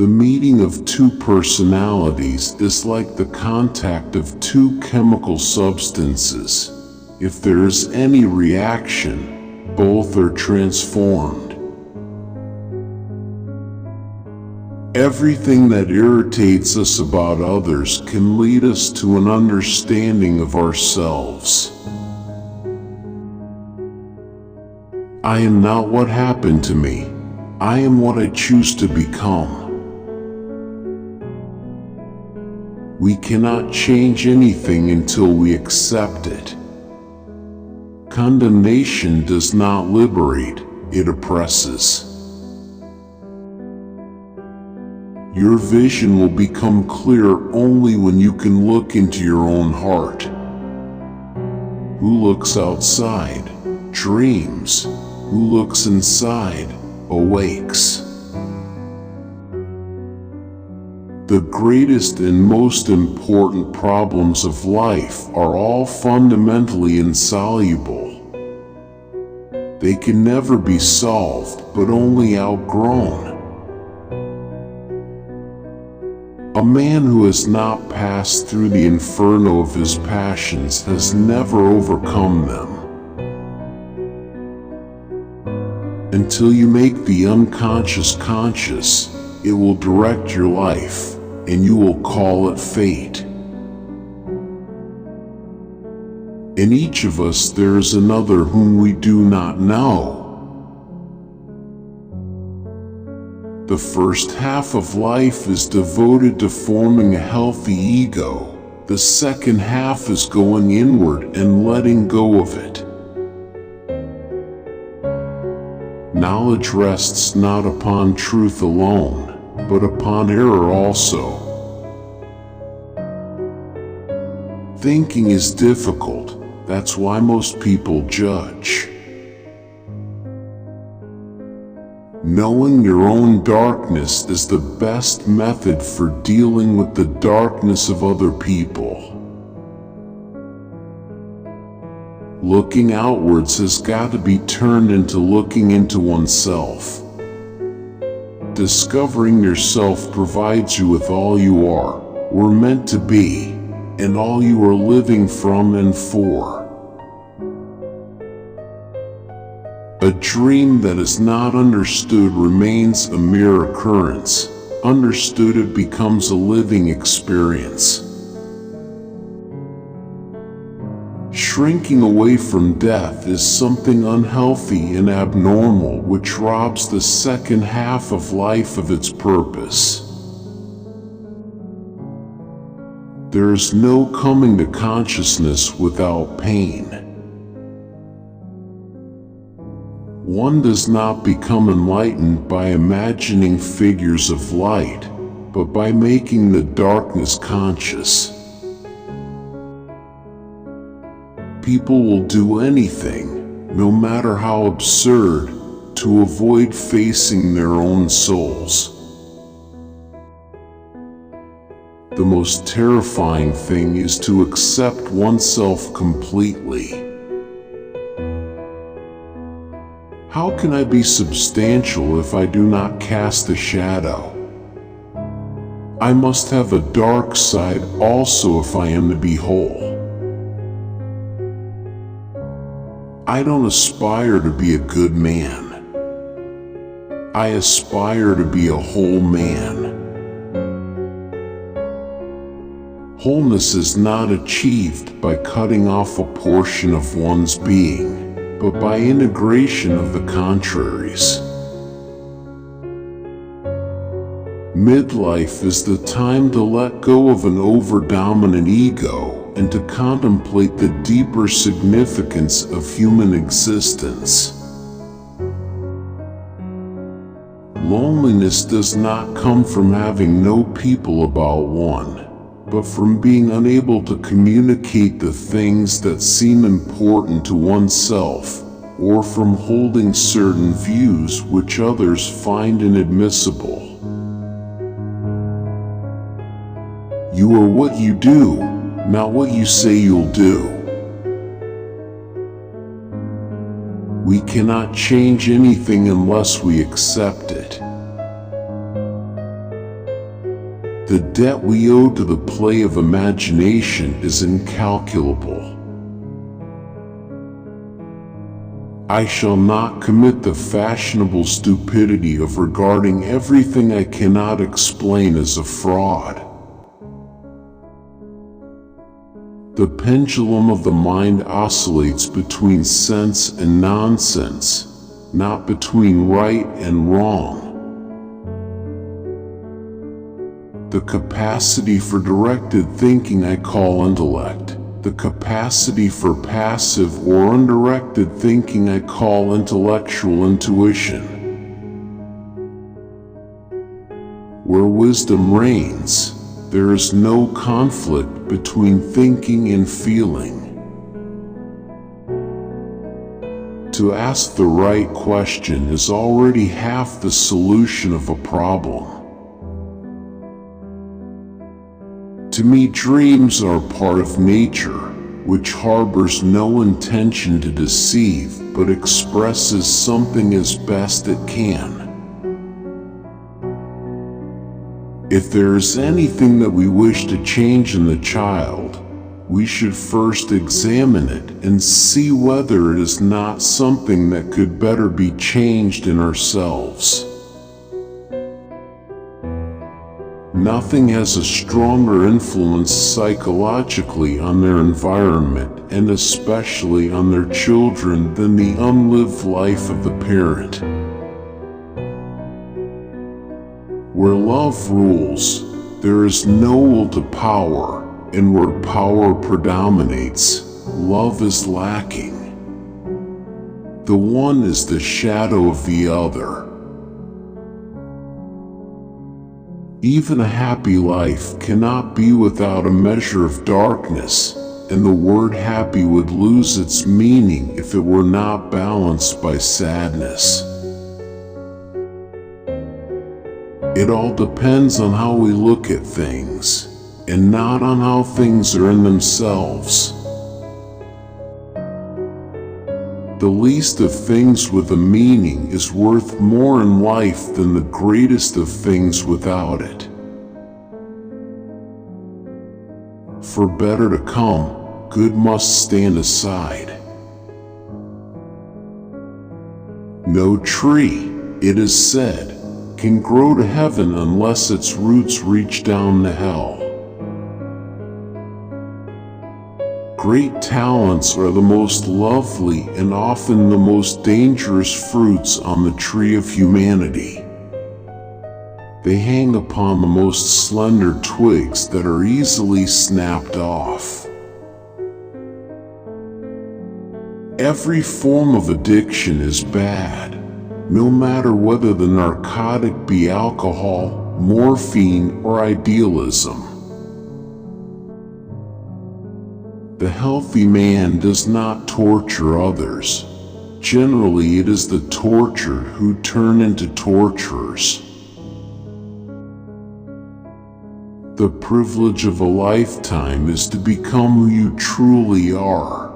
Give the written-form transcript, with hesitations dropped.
The meeting of two personalities is like the contact of two chemical substances. If there is any reaction, both are transformed. Everything that irritates us about others can lead us to an understanding of ourselves. I am not what happened to me. I am what I choose to become. We cannot change anything until we accept it. Condemnation does not liberate, it oppresses. Your vision will become clear only when you can look into your own heart. Who looks outside, dreams. Who looks inside, awakes. The greatest and most important problems of life are all fundamentally insoluble. They can never be solved, but only outgrown. A man who has not passed through the inferno of his passions has never overcome them. Until you make the unconscious conscious, it will direct your life, and you will call it fate. In each of us there is another whom we do not know. The first half of life is devoted to forming a healthy ego. The second half is going inward and letting go of it. Knowledge rests not upon truth alone, but upon error also. Thinking is difficult, that's why most people judge. Knowing your own darkness is the best method for dealing with the darkness of other people. Looking outwards has got to be turned into looking into oneself. Discovering yourself provides you with all you are, were meant to be, and all you are living from and for. A dream that is not understood remains a mere occurrence. Understood, it becomes a living experience. Shrinking away from death is something unhealthy and abnormal, which robs the second half of life of its purpose. There is no coming to consciousness without pain. One does not become enlightened by imagining figures of light, but by making the darkness conscious. People will do anything, no matter how absurd, to avoid facing their own souls. The most terrifying thing is to accept oneself completely. How can I be substantial if I do not cast a shadow? I must have a dark side also if I am to be whole. I don't aspire to be a good man. I aspire to be a whole man. Wholeness is not achieved by cutting off a portion of one's being, but by integration of the contraries. Midlife is the time to let go of an over-dominant ego and to contemplate the deeper significance of human existence. Loneliness does not come from having no people about one, but from being unable to communicate the things that seem important to oneself, or from holding certain views which others find inadmissible. You are what you do, not what you say you'll do. We cannot change anything unless we accept it. The debt we owe to the play of imagination is incalculable. I shall not commit the fashionable stupidity of regarding everything I cannot explain as a fraud. The pendulum of the mind oscillates between sense and nonsense, not between right and wrong. The capacity for directed thinking I call intellect. The capacity for passive or undirected thinking I call intellectual intuition. Where wisdom reigns, there is no conflict between thinking and feeling. To ask the right question is already half the solution of a problem. To me, dreams are part of nature, which harbors no intention to deceive, but expresses something as best it can. If there is anything that we wish to change in the child, we should first examine it and see whether it is not something that could better be changed in ourselves. Nothing has a stronger influence psychologically on their environment and especially on their children than the unlived life of the parent. Where love rules, there is no will to power, and where power predominates, love is lacking. The one is the shadow of the other. Even a happy life cannot be without a measure of darkness, and the word happy would lose its meaning if it were not balanced by sadness. It all depends on how we look at things, and not on how things are in themselves. The least of things with a meaning is worth more in life than the greatest of things without it. For better to come, good must stand aside. No tree, it is said, can grow to heaven unless its roots reach down to hell. Great talents are the most lovely and often the most dangerous fruits on the tree of humanity. They hang upon the most slender twigs that are easily snapped off. Every form of addiction is bad, no matter whether the narcotic be alcohol, morphine, or idealism. The healthy man does not torture others. Generally, it is the tortured who turn into torturers. The privilege of a lifetime is to become who you truly are.